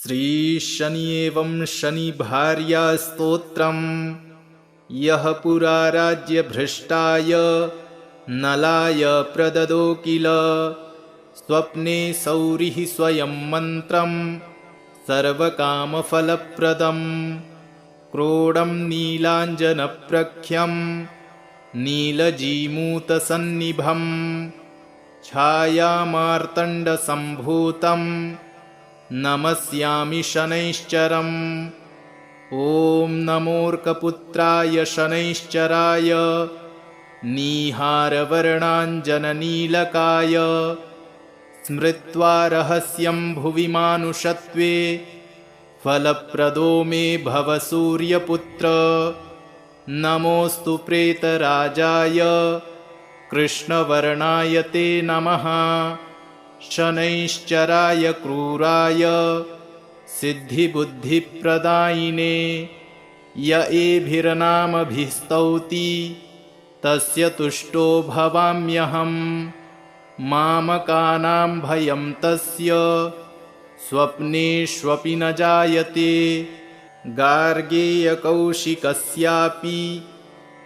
श्रीशनि एवं शनिभार्या स्तोत्रम् यः पुरा राज्यभ्रष्टाय नलाय प्रददो किल स्वप्ने सौरिः स्वयं मन्त्रं सर्वकामफलप्रदम् क्रोडं नीलाञ्जनप्रख्यं नीलजीमूतसन्निभं छायामार्तण्डसम्भूतं नमस्यामि शनैश्चरम् ॐ नमोऽर्कपुत्राय शनैश्चराय नीहारवर्णाञ्जननीलकाय स्मृत्वा रहस्यं भुवि मानुषत्वे फलप्रदो मे भव सूर्यपुत्र नमोऽस्तु प्रेतराजाय कृष्णवर्णाय ते नमः शनैश्चराय क्रूराय सिद्धिबुद्धिप्रदायिने य एभिर्नामभिस्तौति तस्य तुष्टो भवाम्यहम् मामकानां भयं तस्य स्वप्नेष्वपि न जायते गार्गेयकौशिकस्यापि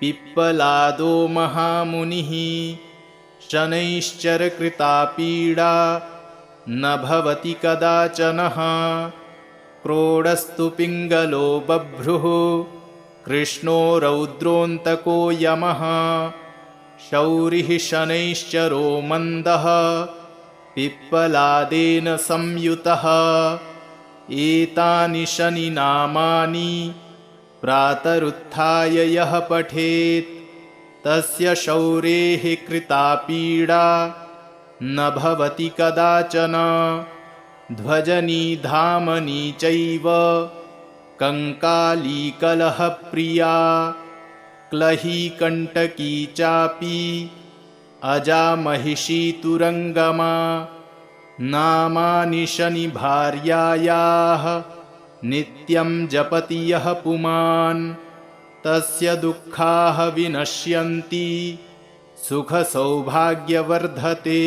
पिप्पलादो महामुनिः शनैश्चरकृता पीडा न भवति कदाचनः क्रोडस्तु पिङ्गलो बभ्रुः कृष्णो रौद्रोऽन्तको यमः शौरिः शनैश्चरो मन्दः पिप्पलादेन संयुतः एतानि शनिनामानि प्रातरुत्थाय यः पठेत् तस्य शौरेः कृता पीडा न भवति कदाचन ध्वजनी धामनी चैव कङ्कालीकलहप्रिया क्लही कण्टकी चापि अजा महिषी तुरङ्गमा नामानि शनिभार्यायाः नित्यं जपति यः पुमान् तस्य दुःखाः विनश्यन्ति सुखसौभाग्यवर्धते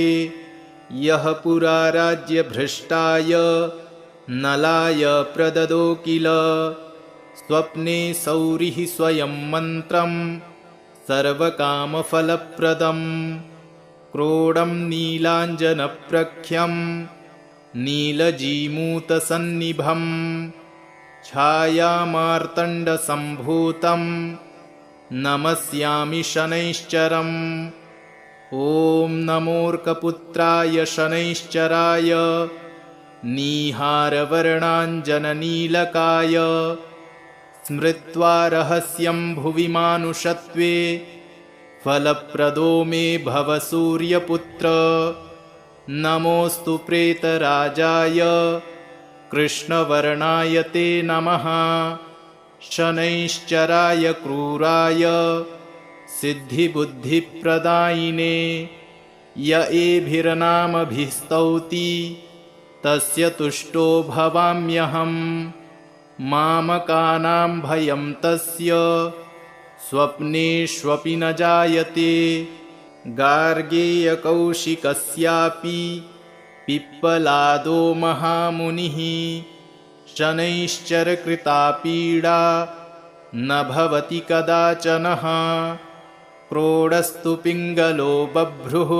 यः पुरा राज्यभ्रष्टाय नलाय प्रददो किल स्वप्ने सौरिः स्वयं मन्त्रं सर्वकामफलप्रदम् क्रोडं नीलाञ्जनप्रख्यं नीलजीमूतसन्निभं छायामार्तण्डसम्भूतं नमस्यामि शनैश्चरम् ॐ नमोऽर्कपुत्राय शनैश्चराय नीहारवर्णाञ्जननीलकाय स्मृत्वा रहस्यं भुवि मानुषत्वे फलप्रदो मे भव सूर्यपुत्र नमोऽस्तु प्रेतराजाय कृष्णवर्णाय ते नमः शनैश्चराय क्रूराय सिद्धिबुद्धिप्रदायिने य एभिर्नामभिस्तौति तस्य तुष्टो भवाम्यहम् मामकानां भयं तस्य स्वप्नेष्वपि न जायते गार्गेयकौशिकस्यापि पिप्पलादो महामुनिः शनैश्चरकृता पीडा न भवति कदाचनः क्रोडस्तु पिङ्गलो बभ्रुः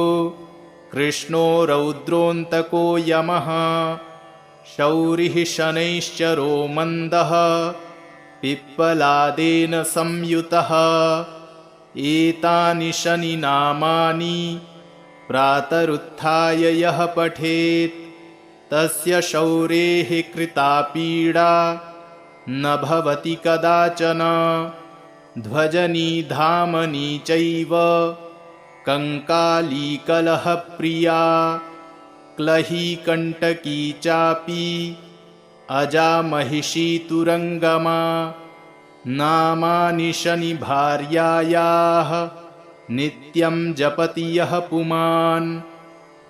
कृष्णो रौद्रोऽन्तको यमः शौरिः शनैश्चरो मन्दः पिप्पलादेन संयुतः एतानि शनिनामानि प्रातरुत्थाय यः पठेत् तस्य शौरेः कृता पीडा न भवति कदाचन ध्वजनी धामनी चैव कङ्कालीकलहप्रिया क्लही कण्टकी चापि अजा महिषी तुरङ्गमा नामानि शनिभार्यायाः नित्यं जपति यः पुमान्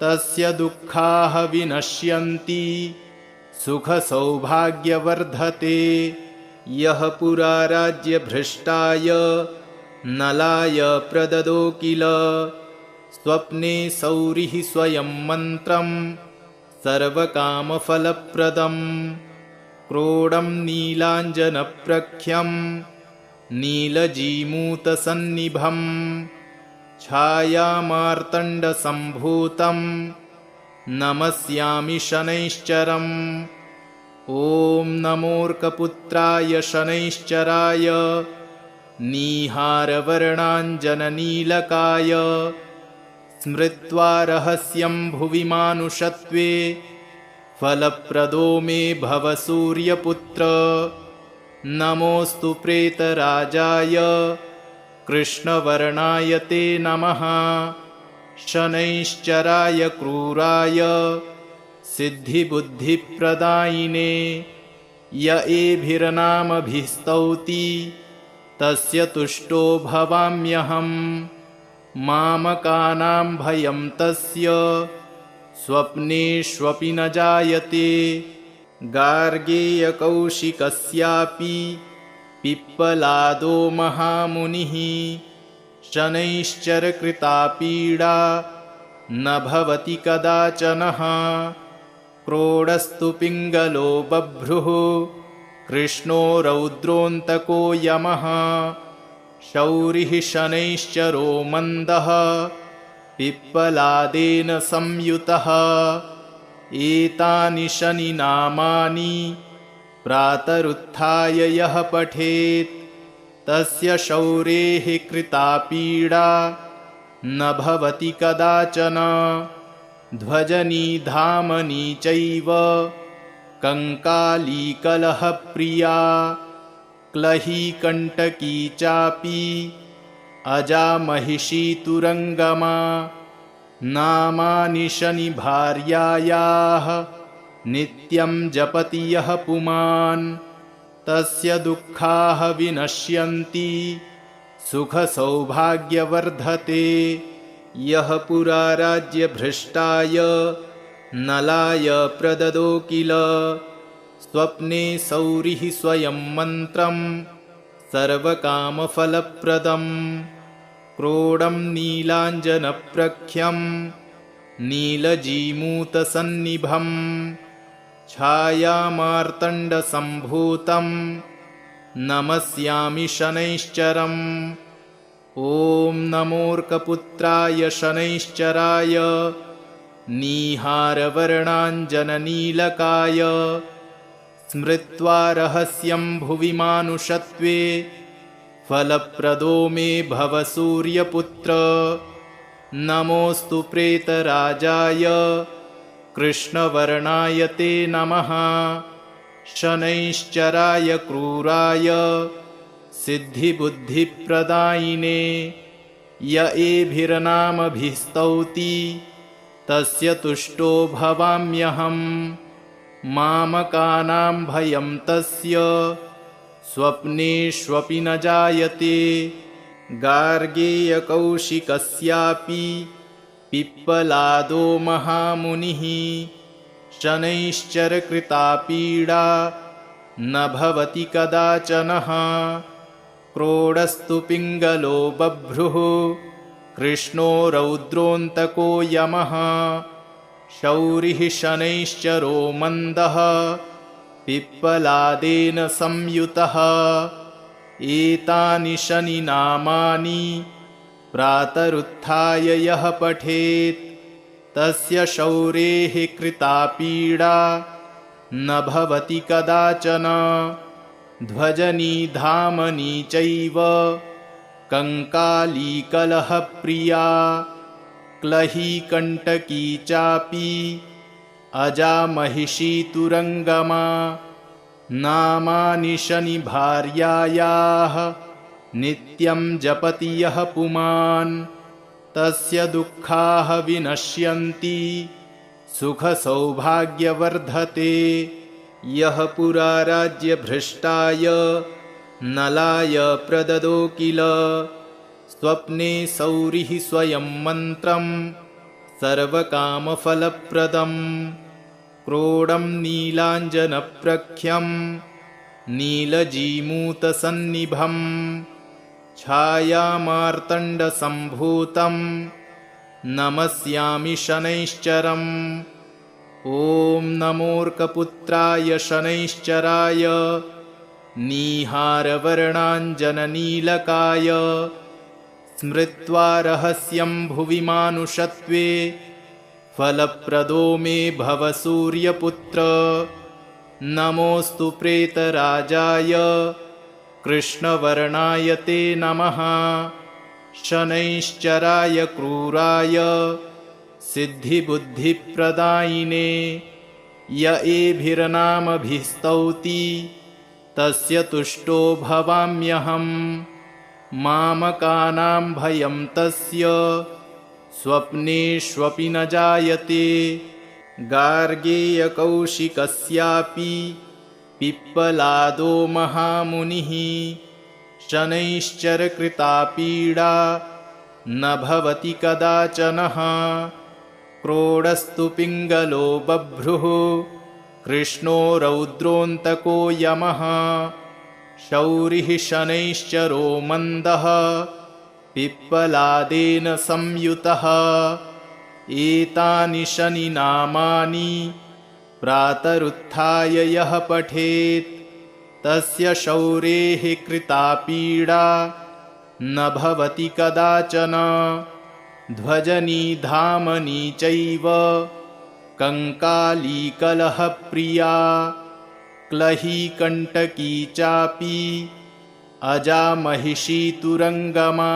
तस्य दुःखाः विनश्यन्ति सुखसौभाग्यवर्धते यः पुरा राज्यभ्रष्टाय नलाय प्रददो किल स्वप्ने सौरिः स्वयं मन्त्रं सर्वकामफलप्रदं क्रोडं नीलाञ्जनप्रख्यं नीलजीमूतसन्निभं छायामार्तण्डसम्भूतं नमस्यामि शनैश्चरम्। ॐ नमोऽर्कपुत्राय शनैश्चराय नीहारवर्णाञ्जननीलकाय स्मृत्वा रहस्यं भुवि मानुषत्वे फलप्रदो मे भव सूर्यपुत्र। नमोऽस्तु प्रेतराजाय कृष्णवर्णाय ते नमः। शनैश्चराय क्रूराय सिद्धिबुद्धिप्रदायिने य एभिर्नामभिस्तौति तस्य तुष्टो भवाम्यहम्। मामकानां भयं तस्य स्वप्नेष्वपि न जायते। गार्गेयकौशिकस्यापि पिप्पलादो महामुनिः शनैश्चरकृता पीडा न भवति कदाचनः। क्रोडस्तु पिङ्गलो बभ्रुः कृष्णो रौद्रोऽन्तको यमः। शौरिः शनैश्चरो मन्दः पिप्पलादेन संयुतः। एतानि शनिनामानि प्रातरुत्थाय यः पठेत् तस्य शौरेः कृता पीडा न भवति कदाचन। ध्वजनी धामनी चैव कङ्कालीकलहप्रिया क्लही कण्टकी चापि अजा महिषी तुरङ्गमा। नामानि शनिभार्यायाः नित्यं जपति यः पुमान् तस्य दुःखाः विनश्यन्ति सुखसौभाग्यवर्धते। यः पुरा राज्यभ्रष्टाय नलाय प्रददो किल स्वप्ने सौरिः स्वयं मन्त्रं सर्वकामफलप्रदम्। क्रोडं नीलाञ्जनप्रख्यं नीलजीमूतसन्निभं छायामार्तण्डसम्भूतं नमस्यामि शनैश्चरम्। ॐ नमोऽर्कपुत्राय शनैश्चराय नीहारवर्णाञ्जननीलकाय स्मृत्वा रहस्यं भुवि मानुषत्वे फलप्रदो मे भव सूर्यपुत्र। नमोऽस्तु प्रेतराजाय कृष्णवर्णाय ते नमः। शनैश्चराय क्रूराय सिद्धिबुद्धिप्रदायिने य एभिर्नामभिस्तौति तस्य तुष्टो भवाम्यहम्। मामकानां भयं तस्य स्वप्नेष्वपि न जायते। गार्गेयकौशिकस्यापि पिप्पलादो महामुनिः शनैश्चरकृता पीडा न भवति कदाचनः। क्रोडस्तु पिङ्गलो बभ्रुः कृष्णो रौद्रोऽन्तको यमः। शौरिः शनैश्चरो मन्दः पिप्पलादेन संयुतः। एतानि शनिनामानि प्रातरुत्थाय यः पठेत् तस्य शौरेः कृता पीडा न भवति कदाचन। ध्वजनी धामनी चैव कङ्कालीकलहप्रिया क्लही कण्टकी चापि अजा महिषी तुरङ्गमा। नामानि शनिभार्यायाः नित्यं जपति यः पुमान् तस्य दुःखाः विनश्यन्ति सुखसौभाग्यवर्धते। यः पुरा राज्यभ्रष्टाय नलाय प्रददो किल स्वप्ने सौरिः स्वयं मन्त्रं सर्वकामफलप्रदम्। क्रोडं नीलाञ्जनप्रख्यं नीलजीमूतसन्निभं छायामार्तण्डसम्भूतं नमस्यामि शनैश्चरम्। ॐ नमोऽर्कपुत्राय शनैश्चराय नीहारवर्णाञ्जननीलकाय स्मृत्वा रहस्यं भुवि मानुषत्वे फलप्रदो मे भव सूर्यपुत्र। नमोऽस्तु प्रेतराजाय कृष्णवर्णाय ते नमः। शनैश्चराय क्रूराय सिद्धिबुद्धिप्रदायिने य एभिर्नामभिस्तौति तस्य तुष्टो भवाम्यहम्। मामकानां भयं तस्य स्वप्नेष्वपि न जायते। गार्गेयकौशिकस्यापि पिप्पलादो महामुनिः शनैश्चरकृता पीडा न भवति कदाचनः। क्रोडस्तु पिङ्गलो बभ्रुः कृष्णो रौद्रोऽन्तको यमः। शौरिः शनैश्चरो मन्दः पिप्पलादेन संयुतः। एतानि शनिनामानि प्रातरुत्थाय यः पठेत् तस्य शौरेः कृता पीडा न भवति कदाचन। ध्वजनी धामनी चैव कङ्कालीकलहप्रिया क्लही कण्टकी चापि अजामहिषी तुरङ्गमा।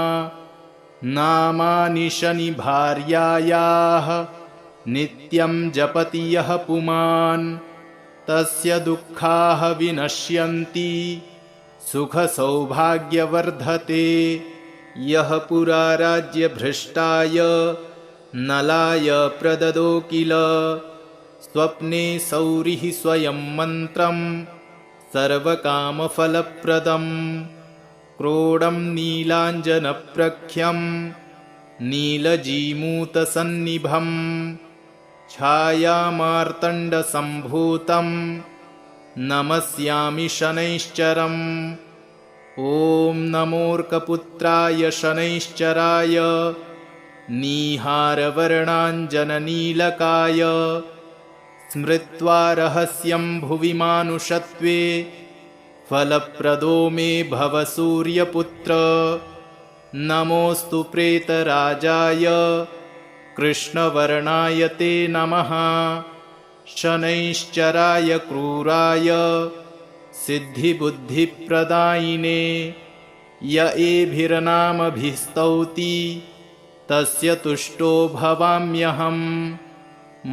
नामानि शनिभार्यायाः नित्यं जपति यः पुमान् तस्य दुःखाः विनश्यन्ति सुखसौभाग्यवर्धते। यः पुरा राज्यभ्रष्टाय नलाय प्रददो किल स्वप्ने सौरिः स्वयं मन्त्रं सर्वकामफलप्रदम्। क्रोडं नीलाञ्जनप्रख्यं नीलजीमूतसन्निभं छायामार्तण्डसम्भूतं नमस्यामि शनैश्चरम्। ॐ नमोऽर्कपुत्राय शनैश्चराय नीहारवर्णाञ्जननीलकाय स्मृत्वा रहस्यं भुवि मानुषत्वे फलप्रदो मे भव सूर्यपुत्र। नमोऽस्तु प्रेतराजाय कृष्णवर्णाय ते नमः। शनैश्चराय क्रूराय सिद्धिबुद्धिप्रदायिने य एभिर्नामभिस्तौति तस्य तुष्टो भवाम्यहम्।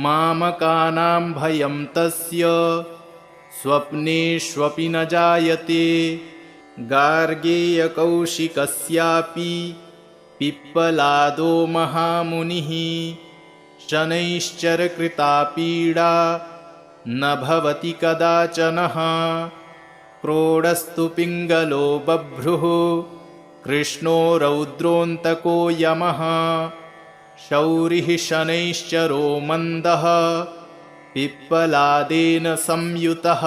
मामकानां भयं तस्य स्वप्नेष्वपि न जायते। गार्गेयकौशिकस्यापि पिप्पलादो महामुनिः शनैश्चरकृता पीडा न भवति कदाचनः। क्रोडस्तु पिङ्गलो बभ्रुः कृष्णो रौद्रोऽन्तको यमः। शौरिः शनैश्चरो मन्दः पिप्पलादेन संयुतः।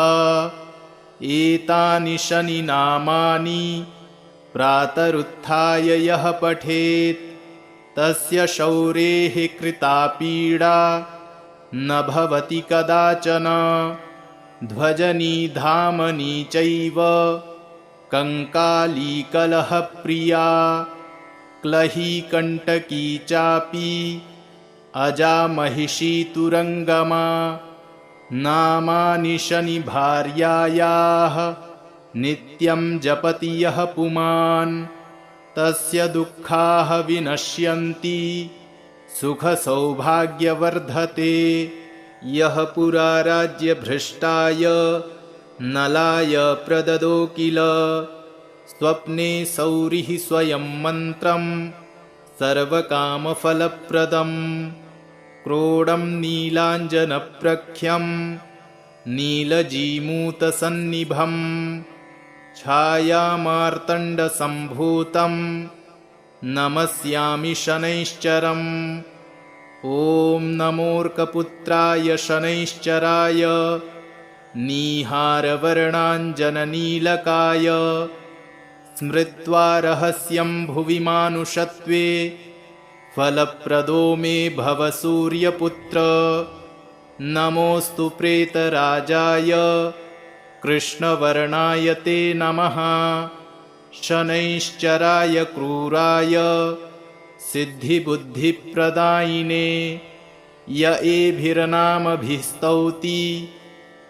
एतानि शनिनामानि प्रातरुत्थाय यः पठेत् तस्य शौरेः कृता पीडा न भवति कदाचन। ध्वजनी धामनी चैव कङ्कालीकलहप्रिया क्लही कण्टकी चापि अजामहिषी तुरङ्गमा। नामानि शनिभार्यायाः नित्यं जपति यः पुमान् तस्य दुःखाः विनश्यन्ति सुखसौभाग्यवर्धते। यः पुरा राज्यभ्रष्टाय नलाय प्रददो किल स्वप्ने सौरिः स्वयं मन्त्रं सर्वकामफलप्रदम्। क्रोडं नीलाञ्जनप्रख्यं नीलजीमूतसन्निभं छायामार्तण्डसम्भूतं नमस्यामि शनैश्चरम्। ॐ नमोऽर्कपुत्राय शनैश्चराय नीहारवर्णाञ्जननीलकाय स्मृत्वा रहस्यं भुवि मानुषत्वे फलप्रदो मे भव सूर्यपुत्र। नमोऽस्तु प्रेतराजाय कृष्णवर्णाय ते नमः। शनैश्चराय क्रूराय सिद्धिबुद्धिप्रदायिने य एभिर्नामभिस्तौति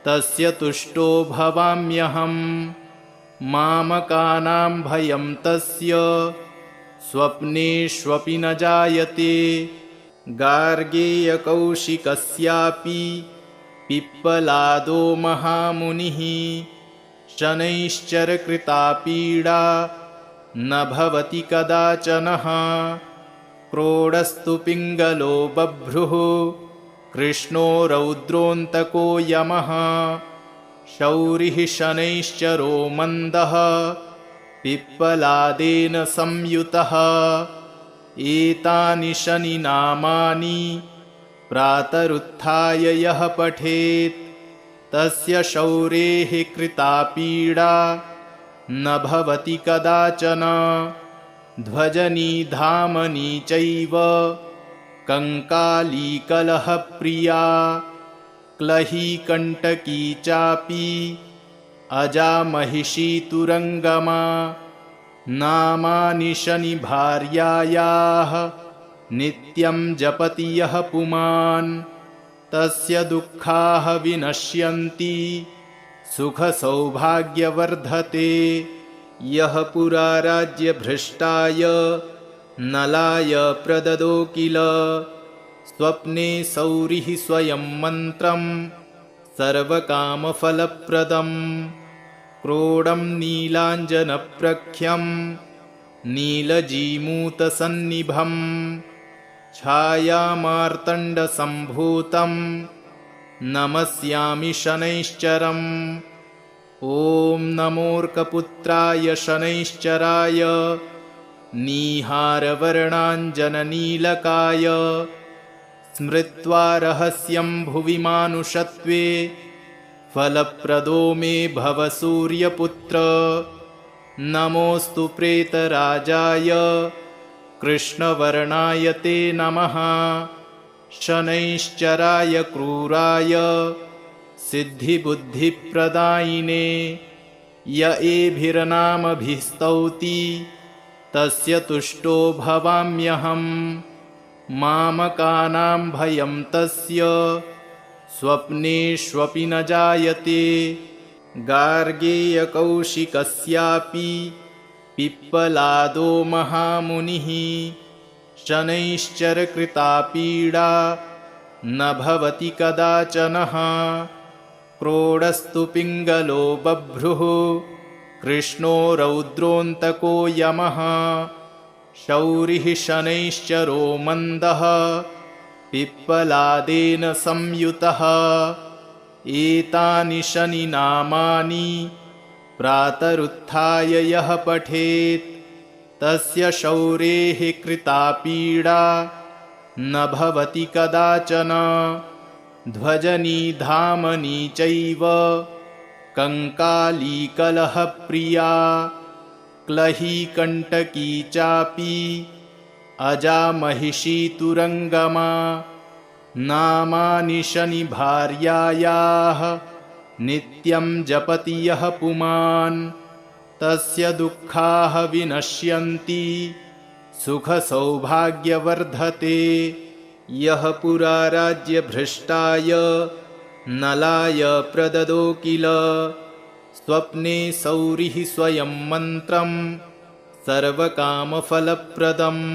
तस्य तुष्टो भवाम्यहम्। मामकानां भयं तस्य स्वप्नेष्वपि न जायते। गार्गेयकौशिकस्यापि पिप्पलादो महामुनिः शनैश्चरकृता पीडा न भवति कदाचनः। क्रोडस्तु पिङ्गलो बभ्रुः कृष्णो रौद्रोऽन्तको यमः। शौरिः शनैश्चरो मन्दः पिप्पलादेन संयुतः। एतानि शनिनामानि प्रातरुत्थाय यः पठेत् तस्य शौरेः कृता पीडा न भवति कदाचन। ध्वजनी धामनी चैव कङ्कालीकलहप्रिया क्लही कण्टकी चापि अजा महिषी तुरङ्गमा। नामानि शनिभार्यायाः नित्यं जपति यः पुमान् तस्य दुःखाः विनश्यन्ति सुखसौभाग्यवर्धते। यः पुरा राज्यभ्रष्टाय नलाय प्रददो किल स्वप्ने सौरिः स्वयं मन्त्रं सर्वकामफलप्रदम्। क्रोडं नीलाञ्जनप्रख्यं नीलजीमूतसन्निभं छायामार्तण्डसम्भूतं नमस्यामि शनैश्चरम्। ॐ नमोऽर्कपुत्राय शनैश्चराय नीहारवर्णाञ्जननीलकाय स्मृत्वा रहस्यं भुवि मानुषत्वे फलप्रदो मे भव सूर्यपुत्र। नमोऽस्तु प्रेतराजाय कृष्णवर्णाय ते नमः। शनैश्चराय क्रूराय सिद्धिबुद्धिप्रदायिने य एभिर्नामभिस्तौति तस्य तुष्टो भवाम्यहम्। मामकानां भयं तस्य स्वप्नेष्वपि न जायते। गार्गेयकौशिकस्यापि पिप्पलादो महामुनिः शनैश्चरकृता पीडा न भवति कदाचनः। क्रोडस्तु पिङ्गलो बभ्रुः कृष्णो रौद्रोऽन्तको यमः। शौरिः शनैश्चरो मन्दः पिप्पलादेन संयुतः। एतानि शनिनामानि प्रातरुत्थाय यः पठेत् तस्य शौरेः कृता पीडा न भवति कदाचन। ध्वजनी धामनी चैव कङ्कालीकलहप्रिया क्लही कण्टकी चापि अजा महिषी तुरङ्गमा। नामानि शनिभार्यायाः नित्यं जपति यः पुमान् तस्य दुःखाः विनश्यन्ति सुखसौभाग्यवर्धते। यः पुरा राज्यभ्रष्टाय नलाय प्रददो किल स्वप्ने सौरिः स्वयं मन्त्रं सर्वकामफलप्रदम्।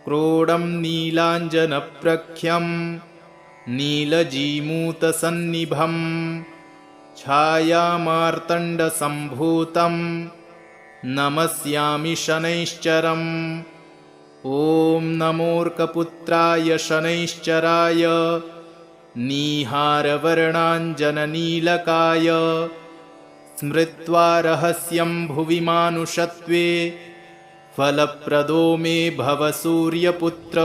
क्रोडं नीलाञ्जनप्रख्यं नीलजीमूतसन्निभं छायामार्तण्डसम्भूतं नमस्यामि शनैश्चरम्। ॐ नमोऽर्कपुत्राय शनैश्चराय नीहारवर्णाञ्जननीलकाय स्मृत्वा रहस्यं भुवि मानुषत्वे फलप्रदो मे भव सूर्यपुत्र।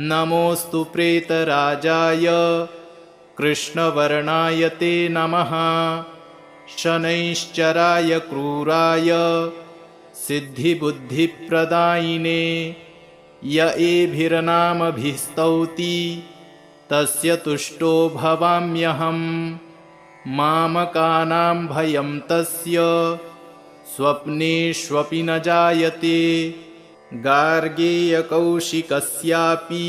नमोऽस्तु प्रेतराजाय कृष्णवर्णाय ते नमः। शनैश्चराय क्रूराय सिद्धिबुद्धिप्रदायिने य एभिर्नामभिस्तौति तस्य तुष्टो भवाम्यहम् मामकानां भयं तस्य स्वप्नेष्वपि न जायते गार्गेयकौशिकस्यापि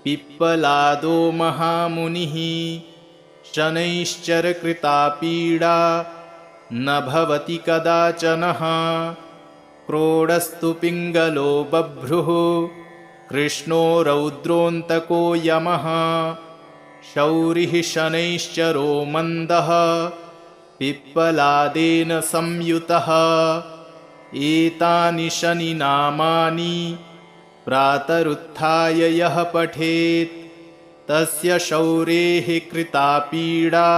पिप्पलादो महामुनिः शनैश्चरकृता पीडा न भवति कदाचनः क्रोडस्तु पिङ्गलो बभ्रुः कृष्णो रौद्रोऽन्तको यमः शौरिः शनैश्चरो मन्दः पिप्पलादेन संयुतः एतानि शनिनामानि प्रातरुत्थाय यः पठेत् तस्य शौरेः कृता पीडा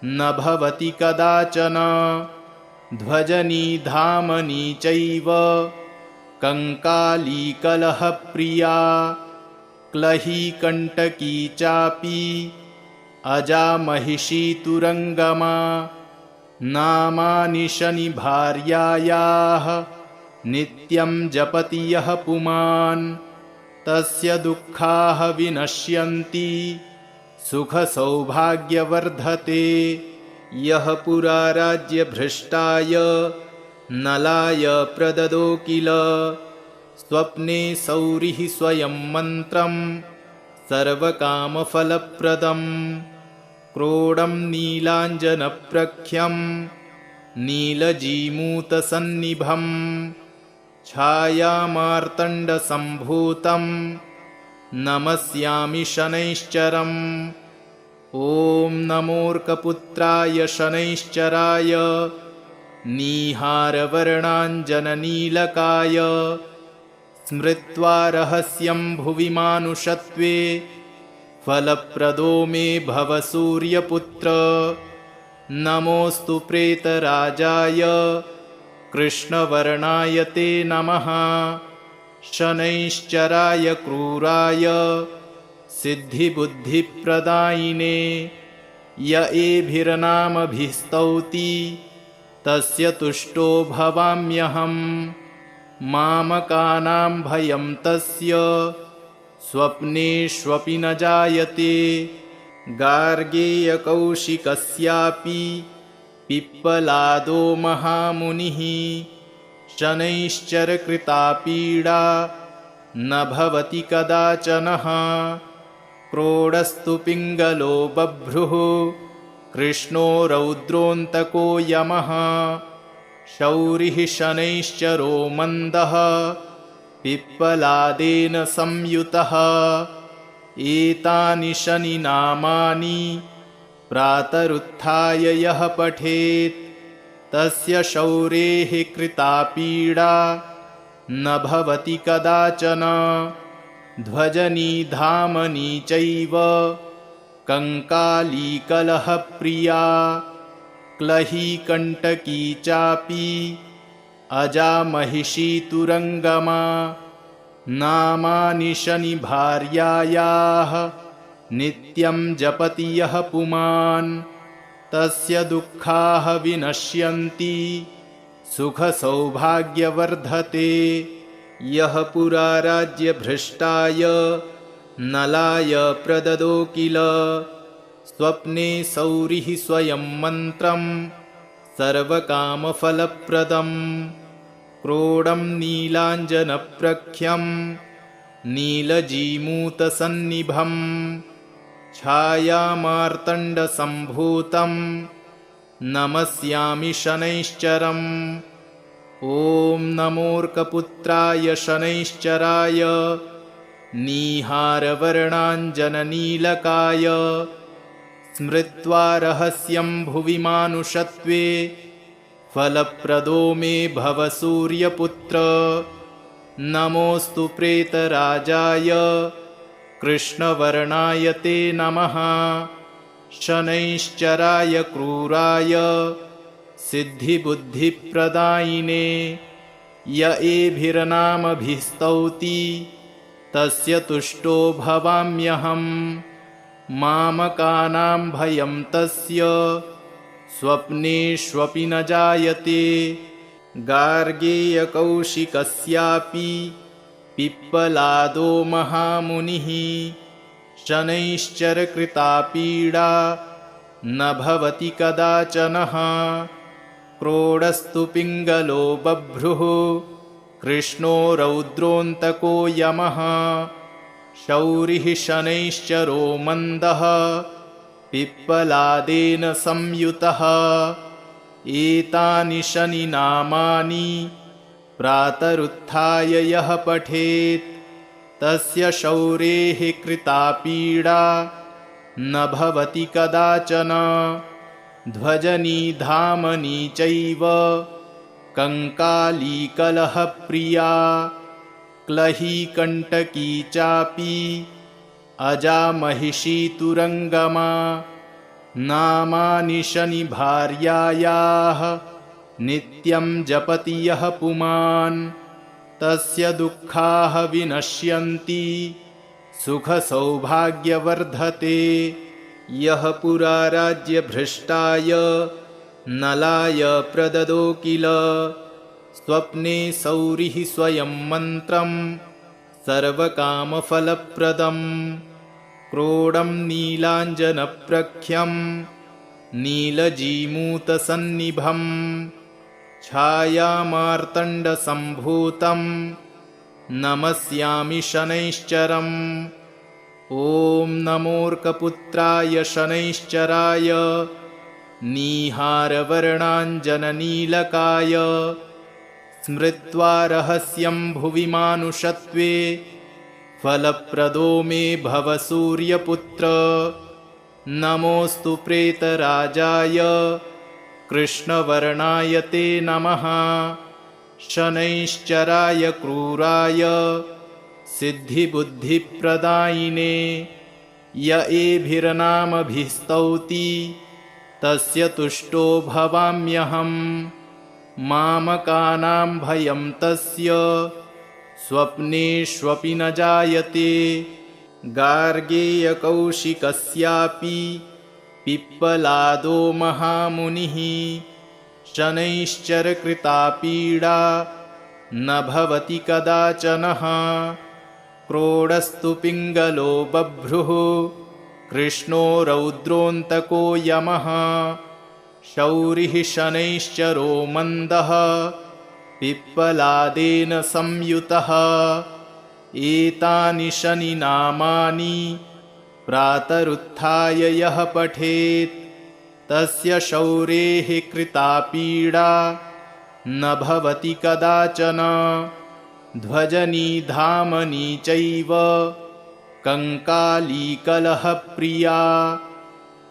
न भवति कदाचन ध्वजनी धामनी चैव कङ्कालीकलहप्रिया क्लही कण्टकी चापि अजामहिषी तुरङ्गमा नामानि शनिभार्यायाः नित्यं जपति यः पुमान् तस्य दुःखाः विनश्यन्ति सुखसौभाग्यवर्धते यः पुरा राज्यभ्रष्टाय नलाय प्रददो किल स्वप्ने सौरिः स्वयं मन्त्रं सर्वकामफलप्रदम् क्रोडं नीलाञ्जनप्रख्यं नीलजीमूतसन्निभं छायामार्तण्डसम्भूतं नमस्यामि शनैश्चरम् ॐ नमोऽर्कपुत्राय शनैश्चराय नीहारवर्णाञ्जननीलकाय स्मृत्वा रहस्यं भुवि मानुषत्वे फलप्रदो मे भव सूर्यपुत्र नमोऽस्तु प्रेतराजाय कृष्णवर्णाय ते नमः शनैश्चराय क्रूराय सिद्धिबुद्धिप्रदायिने य एभिर्नामभिस्तौति तस्य तुष्टो भवाम्यहम् मामकानां भयं तस्य स्वप्नेष्वपि न जायते गार्गेयकौशिकस्यापि पिप्पलादो महामुनिः शनैश्चरकृता पीडा न भवति कदाचनः क्रोडस्तु पिङ्गलो बभ्रुः कृष्णो रौद्रोऽन्तको यमः शौरिः शनैश्चरो मन्दः पिप्पलादेन संयुतः एतानि शनिनामानि प्रातरुत्थाय यः पठेत् तस्य शौरेः कृता पीडा न भवति कदाचन ध्वजनी धामनी चैव कङ्कालीकलहप्रिया क्लही कण्टकी चापि अजामहिषी तुरङ्गमा नामानि शनिभार्यायाः नित्यं जपति यः पुमान् तस्य दुःखाः विनश्यन्ति सुखसौभाग्यवर्धते यः पुरा राज्यभ्रष्टाय नलाय प्रददो किल स्वप्ने सौरिः स्वयं मन्त्रं सर्वकामफलप्रदम् क्रोडं नीलाञ्जनप्रख्यं नीलजीमूतसन्निभं छायामार्तण्डसम्भूतं नमस्यामि शनैश्चरम् ॐ नमोऽर्कपुत्राय शनैश्चराय नीहारवर्णाञ्जननीलकाय स्मृत्वा रहस्यं भुवि मानुषत्वे फलप्रदो मे भव सूर्यपुत्र नमोऽस्तु प्रेतराजाय कृष्णवर्णाय ते नमः शनैश्चराय क्रूराय सिद्धिबुद्धिप्रदायिने य एभिर्नामभिस्तौति तस्य तुष्टो भवाम्यहम् मामकानां भयं तस्य स्वप्नेष्वपि न जायते गार्गेयकौशिकस्यापि पिप्पलादो महामुनिः शनैश्चरकृता पीडा न भवति कदाचनः। क्रोडस्तु पिङ्गलो बभ्रुः कृष्णो रौद्रोऽन्तको यमः। शौरिः शनैश्चरो मन्दः पिप्पलादेन संयुतः। एतानि शनिनामानि प्रातरुत्थाय यः पठेत् तस्य शौरेः कृता पीडा न भवति कदाचन। ध्वजनी धामनी चैव कंकाली कलहप्रिया क्लही कंटकी चापि अजा महिषी तुरंगमा। नामानि शनि भार्यायाः नित्यं जपति यः पुमान् तस्य दुःखाः विनश्यन्ति सुखसौभाग्यवर्धते। यः पुरा राज्यभ्रष्टाय नलाय प्रददो किल स्वप्ने सौरिः स्वयं मन्त्रं सर्वकामफलप्रदम्। क्रोडं नीलाञ्जनप्रख्यं नीलजीमूतसन्निभं छायामार्तण्डसम्भूतं नमस्यामि शनैश्चरम्। ॐ नमोऽर्कपुत्राय शनैश्चराय नीहारवर्णाञ्जननीलकाय। स्मृत्वा रहस्यं भुवि मानुषत्वे फलप्रदो मे भव सूर्यपुत्र। नमोऽस्तु प्रेतराजाय कृष्णवर्णाय ते नमः। शनैश्चराय क्रूराय सिद्धिबुद्धिप्रदायिने। य एभिर्नामभिस्तौति तस्य तुष्टो भवाम्यहम्। मामकानां भयं तस्य स्वप्नेष्वपि न जायते। गार्गेयकौशिकस्यापि पिप्पलादो महामुनिः। शनैश्चरकृता पीडा न भवति कदाचनः। क्रोडस्तु पिङ्गलो बभ्रुः कृष्णो रौद्रोऽन्तको यमः। शौरिः शनैश्चरो मन्दः पिप्पलादेन संयुतः। एतानि शनिनामानि प्रातरुत्थाय यः पठेत् तस्य शौरेः कृता पीडा न भवति कदाचन। ध्वजनी धामनी चैव कंकाली कलहप्रिया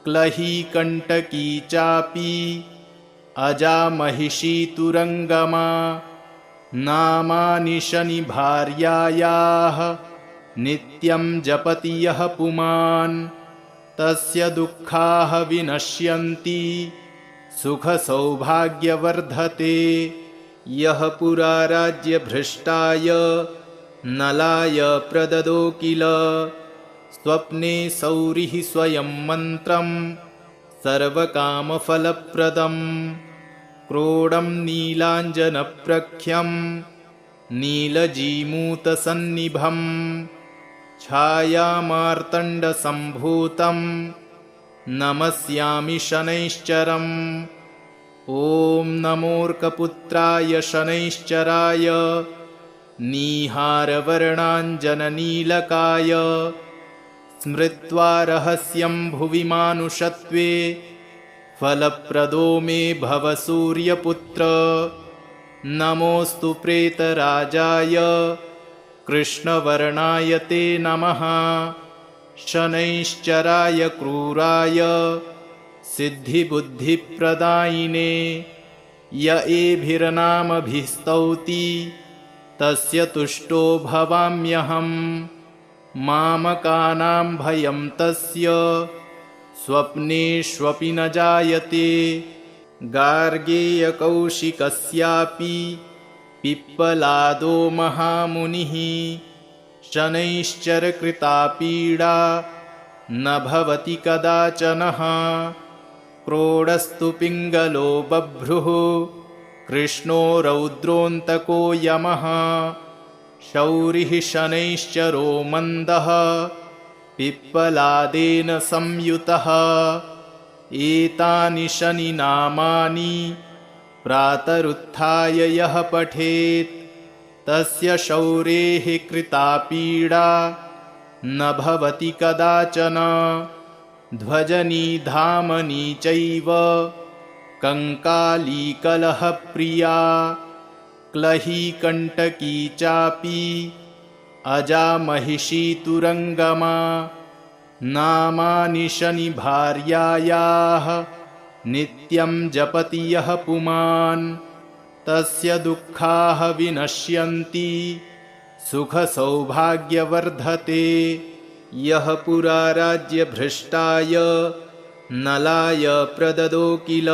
क्लही कंटकी चापि अजा महिषी तुरंगमा। नामानि शनि भार्यायाः नित्यं जपति यः पुमान् तस्य दुःखाः विनश्यन्ति सुखसौभाग्यवर्धते। यः पुरा राज्यभ्रष्टाय नलाय प्रददो किल स्वप्ने सौरिः स्वयं मन्त्रं सर्वकामफलप्रदम्। क्रोडं नीलाञ्जनप्रख्यं नीलजीमूतसन्निभं छायामार्तण्डसम्भूतं नमस्यामि शनैश्चरम्। ॐ नमोऽर्कपुत्राय शनैश्चराय नीहारवर्णाञ्जननीलकाय। स्मृत्वा रहस्यं भुवि मानुषत्वे फलप्रदो मे भव सूर्यपुत्र। नमोऽस्तु प्रेतराजाय कृष्णवर्णाय ते नमः। शनैश्चराय क्रूराय सिद्धिबुद्धिप्रदायिने। य एभिर्नामभिस्तौति तस्य तुष्टो भवाम्यहम्। मामकानां भयं तस्य स्वप्नेष्वपि न जायते। गार्गेयकौशिकस्यापि पिप्पलादो महामुनिः। शनैश्चरकृता पीडा न भवति कदाचनः। क्रोडस्तु पिङ्गलो बभ्रुः कृष्णो रौद्रोऽन्तको यमः। शौरिः शनैश्चरो मन्दः पिप्पलादेन संयुतः। एतानि शनिनामानि प्रातरुत्थाय यः पठेत् तस्य शौरेः कृता पीडा न भवति कदाचन। ध्वजनी धामनी चैव कंकाली कलहप्रिया क्लही कंटकी चापि अजा महिषी तुरंगमा। नामानि शनिभार्यायाः नित्यं जपति यः पुमान् तस्य दुःखाः विनश्यन्ति सुखसौभाग्यवर्धते। यः पुरा राज्यभ्रष्टाय नलाय प्रददो किल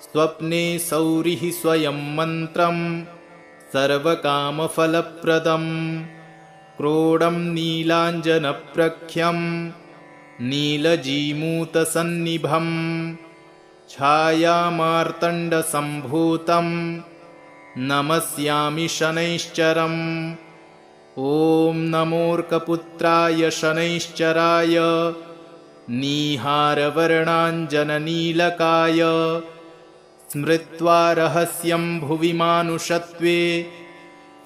स्वप्ने सौरिः स्वयं मन्त्रं सर्वकामफलप्रदम्। क्रोडं नीलाञ्जनप्रख्यं नीलजीमूतसन्निभं छायामार्तण्डसम्भूतं नमस्यामि शनैश्चरम्। ॐ नमोऽर्कपुत्राय शनैश्चराय नीहारवर्णाञ्जननीलकाय स्मृत्वा रहस्यं भुवि मानुषत्वे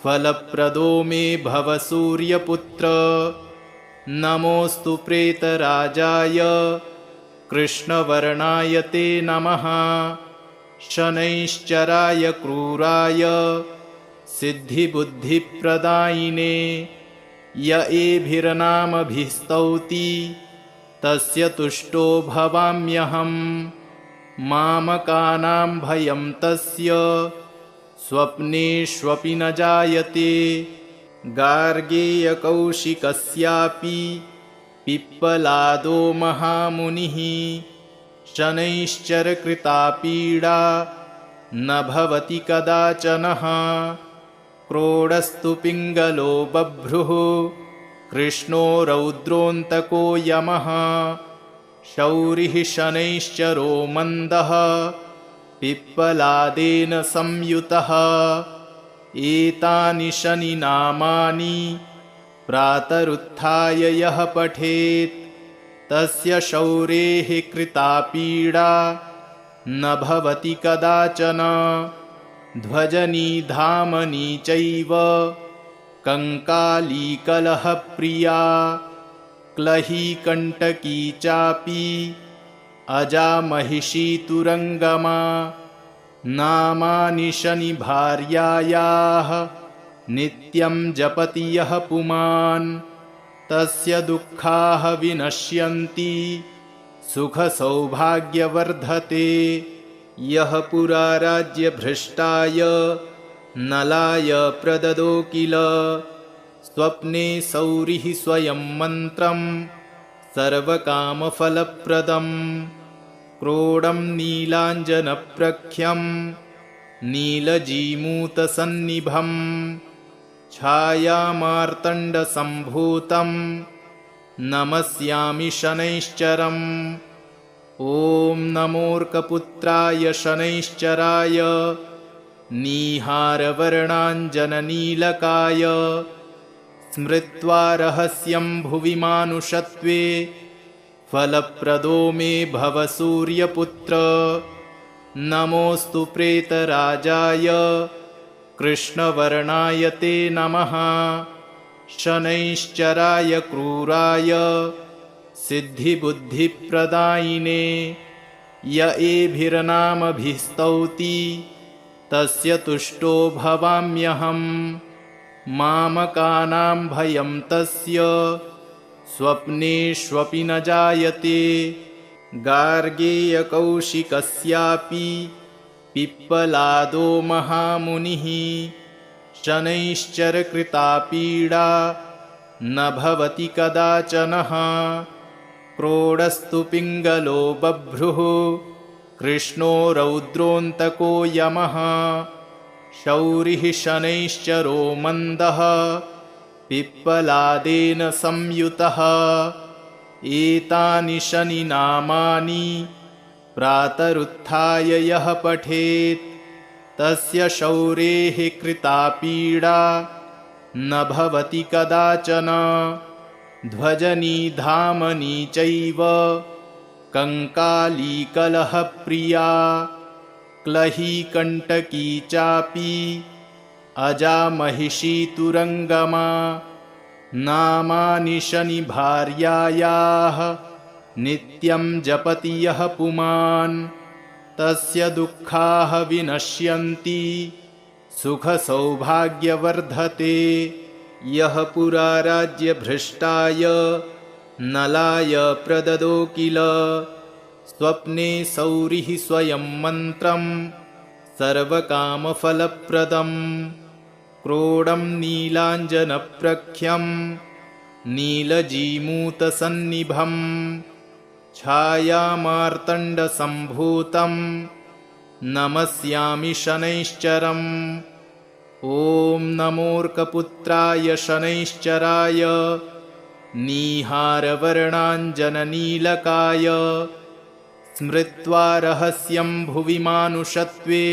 फलप्रदो मे भव सूर्यपुत्र। नमोऽस्तु प्रेतराजाय कृष्णवर्णाय ते नमः। शनैश्चराय क्रूराय सिद्धिबुद्धिप्रदायिने य एभिर्नामभिस्तौति तस्य तुष्टो भवाम्यहम्। मामकानां भयं तस्य स्वप्नेष्वपि न जायते। गार्गेयकौशिकस्यापि पिप्पलादो महामुनिः शनैश्चरकृता पीडा न भवति कदाचनः। क्रोडस्तु पिङ्गलो बभ्रुः कृष्णो रौद्रोऽन्तको यमः। शौरिः शनैश्चरो मन्दः पिप्पलादेन संयुतः। एतानि शनिनामानि प्रातरुत्थाय यः पठेत् तस्य शौरेः कृता पीडा न भवति कदाचन। ध्वजनी धामनी चैव कंकाली कलहप्रिया क्लही कंटकी चापि अजा महिषी तुरंगमा। नामानि शनिभार्यायाः नित्यं जपति यः पुमान् तस्य दुःखाः विनश्यन्ति सुखसौभाग्यवर्धते। यः पुरा राज्यभ्रष्टाय नलाय प्रददो किल स्वप्ने सौरिः स्वयं मन्त्रं सर्वकामफलप्रदम्। क्रोडं नीलाञ्जनप्रख्यं नीलजीमूतसन्निभं छायामार्तण्डसम्भूतं नमस्यामि शनैश्चरम्। ॐ नमोऽर्कपुत्राय शनैश्चराय नीहारवर्णाञ्जननीलकाय स्मृत्वा रहस्यं भुवि मानुषत्वे फलप्रदो मे भव सूर्यपुत्र। नमोऽस्तु प्रेतराजाय कृष्णवर्णाय ते नमः। शनैश्चराय क्रूराय सिद्धिबुद्धिप्रदायिने य एभिर्नामभिस्तौति तस्य तुष्टो भवाम्यहम्। मामकानां भयं तस्य स्वप्नेष्वपि न जायते। गार्गेयकौशिकस्यापि पिप्पलादो महामुनिः शनैश्चरकृता पीडा न भवति कदाचनः। क्रोडस्तु पिङ्गलो बभ्रुः कृष्णो रौद्रोऽन्तको यमः। शौरिः शनैश्चरो मन्दः पिप्पलादेन संयुतः। एतानि शनिनामानि प्रातरुत्थाय यः पठेत् तस्य शौरेः कृता पीडा न भवति कदाचन। ध्वजनी धामनी चैव कंकाली कलहप्रिया क्लही कंटकी चापि अजा महिषी तुरंगमा नामानि शनि भार्यायाः नित्यं जपति यः पुमान् तस्य दुःखाः विनश्यन्ति सुखसौभाग्यवर्धते। यः पुरा राज्यभ्रष्टाय नलाय प्रददो किल स्वप्ने सौरिः स्वयं मन्त्रं सर्वकामफलप्रदम् क्रोडं नीलाञ्जनप्रख्यं नीलजीमूतसन्निभं छायामार्तण्डसम्भूतं नमस्यामि शनैश्चरम्। ॐ नमोऽर्कपुत्राय शनैश्चराय नीहारवर्णाञ्जननीलकाय स्मृत्वा रहस्यं भुवि मानुषत्वे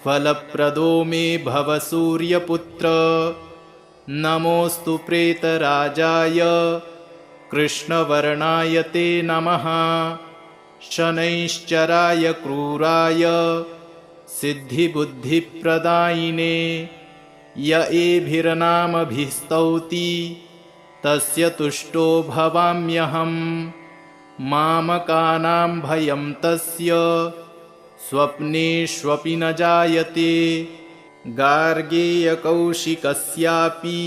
फलप्रदो मे भव सूर्यपुत्र। नमोऽस्तु प्रेतराजाय कृष्णवर्णाय ते नमः शनैश्चराय क्रूराय सिद्धिबुद्धिप्रदायिने य एभिर्नामभिः स्तौति तस्य तुष्टो भवाम्यहम्। मामकानां भयं तस्य स्वप्नेष्वपि न जायते गार्गेयकौशिकस्यापि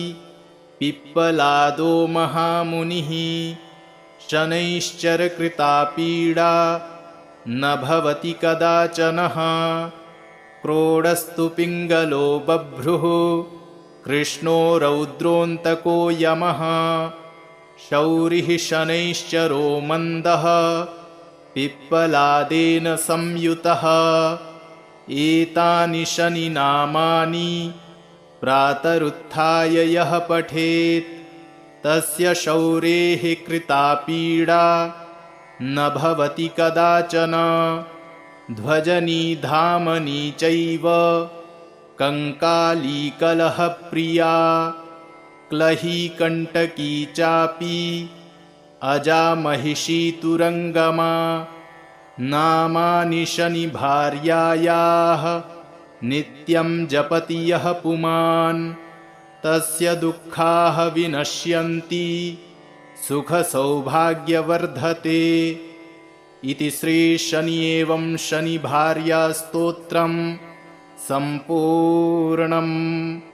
पिप्पलादो महामुनिः शनैश्चरकृता पीडा न भवति कदाचनः। क्रोडस्तु पिङ्गलो बभ्रुः कृष्णो रौद्रोऽन्तको यमः शौरिः शनैश्चरो मन्दः पिप्पलादेन संयुतः। एतानि शनिनामानि प्रातरुत्थाय यः पठेत् तस्य शौरेः कृता पीडा न भवति कदाचन। ध्वजनी धामनी चैव कंकाली कलहप्रिया क्लही कंटकी चापि अजा महिषी तुरंगमा नामानि शनि भार्यायाः नित्यं जपति यः पुमान् तस्य दुःखाः विनश्यन्ति सुखसौभाग्यवर्धते। इति श्री शनि एवं शनि भार्या स्तोत्रम् सम्पूर्णम्।